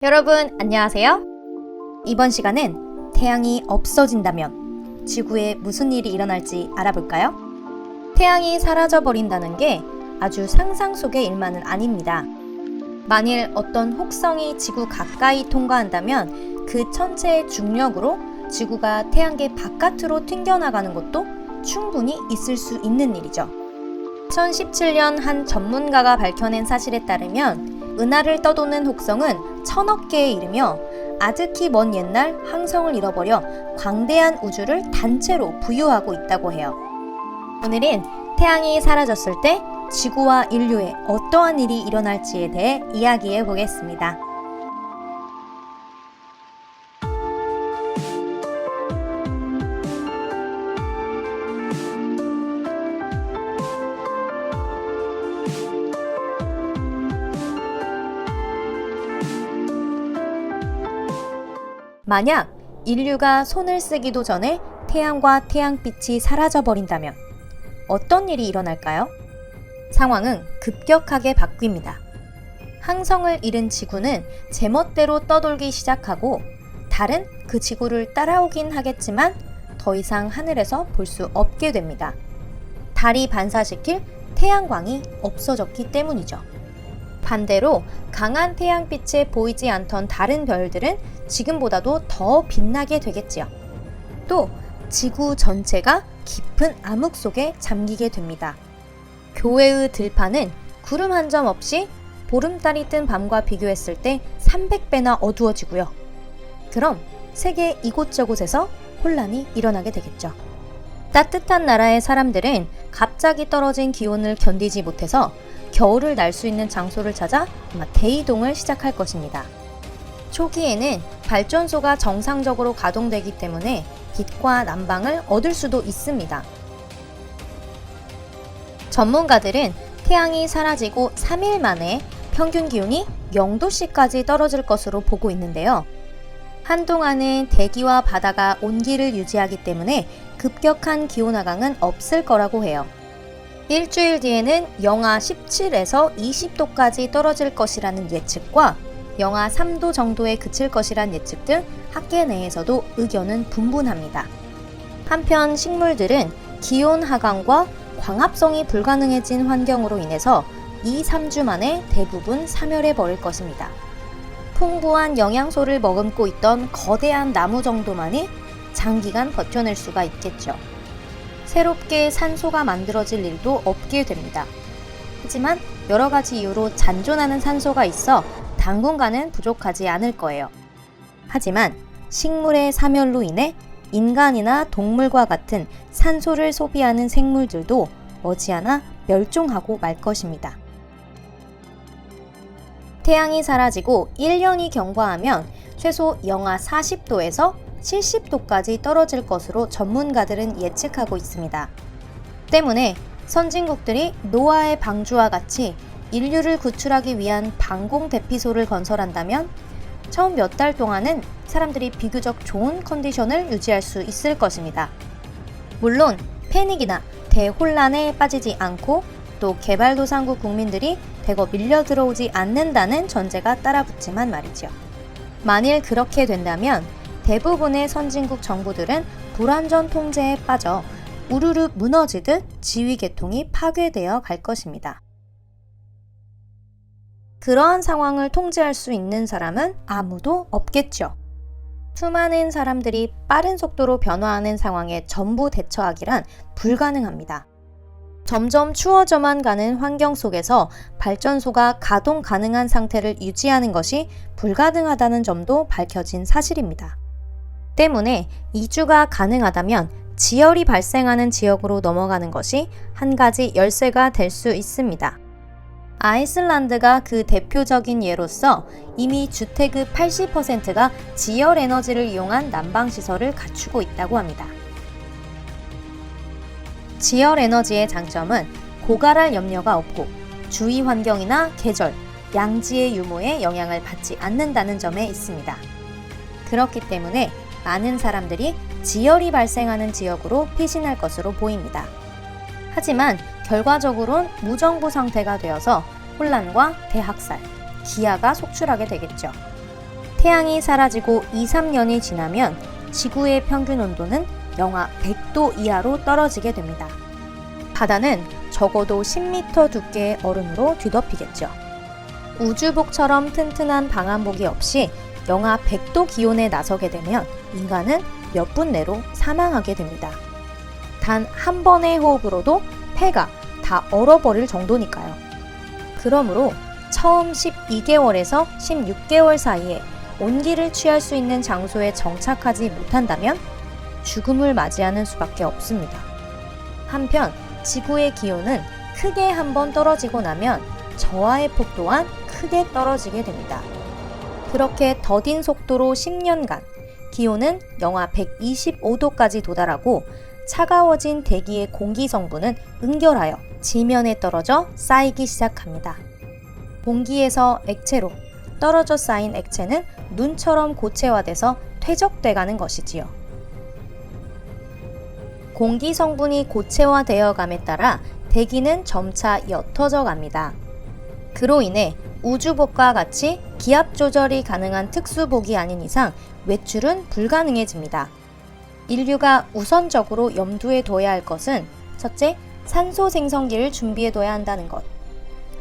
여러분 안녕하세요. 이번 시간은 태양이 없어진다면 지구에 무슨 일이 일어날지 알아볼까요? 태양이 사라져버린다는 게 아주 상상 속의 일만은 아닙니다. 만일 어떤 혹성이 지구 가까이 통과한다면 그 천체의 중력으로 지구가 태양계 바깥으로 튕겨나가는 것도 충분히 있을 수 있는 일이죠. 2017년 한 전문가가 밝혀낸 사실에 따르면 은하를 떠도는 혹성은 1000억 개에 이르며 아득히 먼 옛날 항성을 잃어버려 광대한 우주를 단체로 부유하고 있다고 해요. 오늘은 태양이 사라졌을 때 지구와 인류에 어떠한 일이 일어날지에 대해 이야기해 보겠습니다. 만약 인류가 손을 쓰기도 전에 태양과 태양빛이 사라져버린다면 어떤 일이 일어날까요? 상황은 급격하게 바뀝니다. 항성을 잃은 지구는 제멋대로 떠돌기 시작하고 달은 그 지구를 따라오긴 하겠지만 더 이상 하늘에서 볼 수 없게 됩니다. 달이 반사시킬 태양광이 없어졌기 때문이죠. 반대로 강한 태양빛에 보이지 않던 다른 별들은 지금보다도 더 빛나게 되겠지요. 또 지구 전체가 깊은 암흑 속에 잠기게 됩니다. 교회의 들판은 구름 한 점 없이 보름달이 뜬 밤과 비교했을 때 300배나 어두워지고요. 그럼 세계 이곳저곳에서 혼란이 일어나게 되겠죠. 따뜻한 나라의 사람들은 갑자기 떨어진 기온을 견디지 못해서 겨울을 날 수 있는 장소를 찾아 아마 대이동을 시작할 것입니다. 초기에는 발전소가 정상적으로 가동되기 때문에 빛과 난방을 얻을 수도 있습니다. 전문가들은 태양이 사라지고 3일 만에 평균 기온이 0도씨까지 떨어질 것으로 보고 있는데요. 한동안은 대기와 바다가 온기를 유지하기 때문에 급격한 기온 하강은 없을 거라고 해요. 일주일 뒤에는 영하 17에서 20도까지 떨어질 것이라는 예측과 영하 3도 정도에 그칠 것이란 예측 등 학계 내에서도 의견은 분분합니다. 한편 식물들은 기온 하강과 광합성이 불가능해진 환경으로 인해서 2-3주 만에 대부분 사멸해 버릴 것입니다. 풍부한 영양소를 머금고 있던 거대한 나무 정도만이 장기간 버텨낼 수가 있겠죠. 새롭게 산소가 만들어질 일도 없게 됩니다. 하지만 여러 가지 이유로 잔존하는 산소가 있어 당분간은 부족하지 않을 거예요. 하지만 식물의 사멸로 인해 인간이나 동물과 같은 산소를 소비하는 생물들도 머지않아 멸종하고 말 것입니다. 태양이 사라지고 1년이 경과하면 최소 영하 40도에서 70도까지 떨어질 것으로 전문가들은 예측하고 있습니다. 때문에 선진국들이 노아의 방주와 같이 인류를 구출하기 위한 방공 대피소를 건설한다면 처음 몇 달 동안은 사람들이 비교적 좋은 컨디션을 유지할 수 있을 것입니다. 물론 패닉이나 대혼란에 빠지지 않고 또 개발도상국 국민들이 대거 밀려 들어오지 않는다는 전제가 따라붙지만 말이죠. 만일 그렇게 된다면 대부분의 선진국 정부들은 불완전 통제에 빠져 우르르 무너지듯 지위 계통이 파괴되어 갈 것입니다. 그러한 상황을 통제할 수 있는 사람은 아무도 없겠죠. 수많은 사람들이 빠른 속도로 변화하는 상황에 전부 대처하기란 불가능합니다. 점점 추워져만 가는 환경 속에서 발전소가 가동 가능한 상태를 유지하는 것이 불가능하다는 점도 밝혀진 사실입니다. 때문에 이주가 가능하다면 지열이 발생하는 지역으로 넘어가는 것이 한 가지 열쇠가 될 수 있습니다. 아이슬란드가 그 대표적인 예로서 이미 주택의 80%가 지열 에너지를 이용한 난방시설을 갖추고 있다고 합니다. 지열 에너지의 장점은 고갈할 염려가 없고 주위 환경이나 계절, 양지의 유무에 영향을 받지 않는다는 점에 있습니다. 그렇기 때문에 많은 사람들이 지열이 발생하는 지역으로 피신할 것으로 보입니다. 하지만 결과적으론 무정부 상태가 되어서 혼란과 대학살, 기아가 속출하게 되겠죠. 태양이 사라지고 2, 3년이 지나면 지구의 평균 온도는 영하 100도 이하로 떨어지게 됩니다. 바다는 적어도 10m 두께의 얼음으로 뒤덮이겠죠. 우주복처럼 튼튼한 방한복이 없이 영하 100도 기온에 나서게 되면 인간은 몇 분 내로 사망하게 됩니다. 단 한 번의 호흡으로도 폐가 다 얼어버릴 정도니까요. 그러므로 처음 12개월에서 16개월 사이에 온기를 취할 수 있는 장소에 정착하지 못한다면 죽음을 맞이하는 수밖에 없습니다. 한편 지구의 기온은 크게 한번 떨어지고 나면 저하의 폭 또한 크게 떨어지게 됩니다. 그렇게 더딘 속도로 10년간 기온은 영하 125도까지 도달하고 차가워진 대기의 공기 성분은 응결하여 지면에 떨어져 쌓이기 시작합니다. 공기에서 액체로 떨어져 쌓인 액체는 눈처럼 고체화돼서 퇴적돼가는 것이지요. 공기 성분이 고체화되어 감에 따라 대기는 점차 옅어져 갑니다. 그로 인해 우주복과 같이 기압 조절이 가능한 특수복이 아닌 이상 외출은 불가능해집니다. 인류가 우선적으로 염두에 둬야 할 것은 첫째, 산소 생성기를 준비해둬야 한다는 것.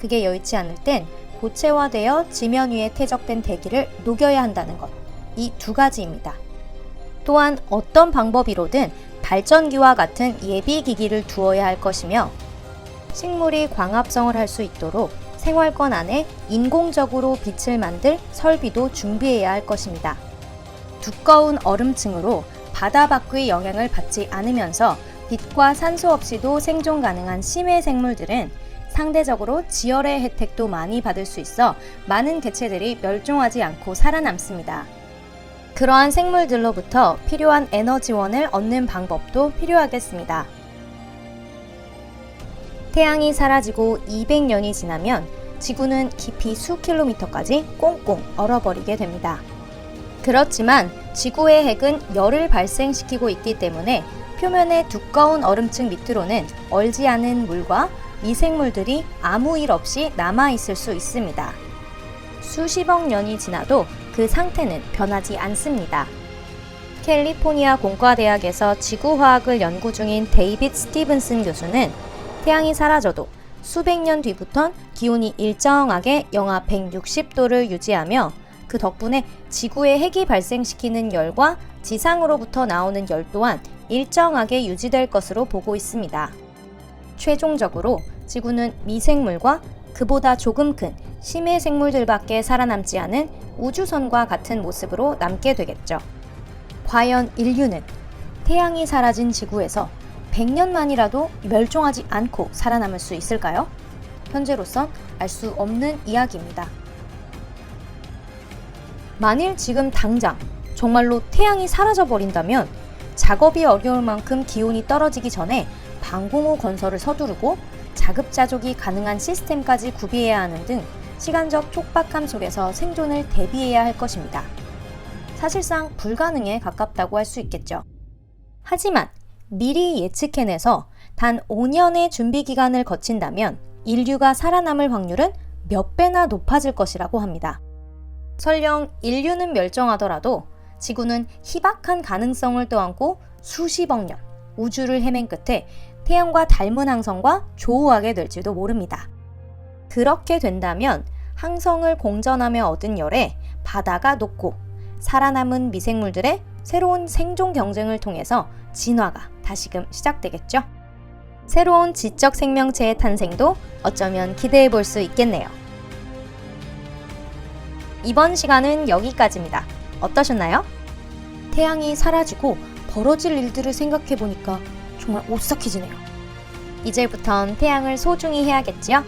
그게 여의치 않을 땐 고체화되어 지면 위에 퇴적된 대기를 녹여야 한다는 것. 이 두 가지입니다. 또한 어떤 방법으로든 발전기와 같은 예비기기를 두어야 할 것이며 식물이 광합성을 할 수 있도록 생활권 안에 인공적으로 빛을 만들 설비도 준비해야 할 것입니다. 두꺼운 얼음층으로 바다 밖의 영향을 받지 않으면서 빛과 산소 없이도 생존 가능한 심해 생물들은 상대적으로 지열의 혜택도 많이 받을 수 있어 많은 개체들이 멸종하지 않고 살아남습니다. 그러한 생물들로부터 필요한 에너지원을 얻는 방법도 필요하겠습니다. 태양이 사라지고 200년이 지나면 지구는 깊이 수 킬로미터까지 꽁꽁 얼어버리게 됩니다. 그렇지만 지구의 핵은 열을 발생시키고 있기 때문에 표면의 두꺼운 얼음층 밑으로는 얼지 않은 물과 미생물들이 아무 일 없이 남아있을 수 있습니다. 수십억 년이 지나도 그 상태는 변하지 않습니다. 캘리포니아 공과대학에서 지구화학을 연구 중인 데이빗 스티븐슨 교수는 태양이 사라져도 수백 년 뒤부턴 기온이 일정하게 영하 160도를 유지하며 그 덕분에 지구의 핵이 발생시키는 열과 지상으로부터 나오는 열 또한 일정하게 유지될 것으로 보고 있습니다. 최종적으로 지구는 미생물과 그보다 조금 큰 심해 생물들밖에 살아남지 않은 우주선과 같은 모습으로 남게 되겠죠. 과연 인류는 태양이 사라진 지구에서 100년 만이라도 멸종하지 않고 살아남을 수 있을까요? 현재로선 알 수 없는 이야기입니다. 만일 지금 당장 정말로 태양이 사라져버린다면 작업이 어려울 만큼 기온이 떨어지기 전에 방공호 건설을 서두르고 자급자족이 가능한 시스템까지 구비해야 하는 등 시간적 촉박함 속에서 생존을 대비해야 할 것입니다. 사실상 불가능에 가깝다고 할 수 있겠죠. 하지만 미리 예측해내서 단 5년의 준비 기간을 거친다면 인류가 살아남을 확률은 몇 배나 높아질 것이라고 합니다. 설령 인류는 멸종하더라도 지구는 희박한 가능성을 떠안고 수십억 년 우주를 헤맨 끝에 태양과 닮은 항성과 조우하게 될지도 모릅니다. 그렇게 된다면 항성을 공전하며 얻은 열에 바다가 녹고 살아남은 미생물들의 새로운 생존 경쟁을 통해서 진화가 다시금 시작되겠죠. 새로운 지적 생명체의 탄생도 어쩌면 기대해 볼 수 있겠네요. 이번 시간은 여기까지입니다. 어떠셨나요? 태양이 사라지고 벌어질 일들을 생각해 보니까 정말 오싹해지네요. 이제부턴 태양을 소중히 해야겠지요?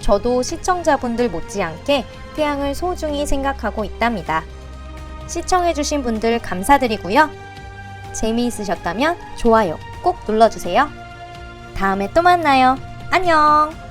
저도 시청자분들 못지않게 태양을 소중히 생각하고 있답니다. 시청해주신 분들 감사드리고요. 재미있으셨다면 좋아요 꼭 눌러주세요. 다음에 또 만나요. 안녕!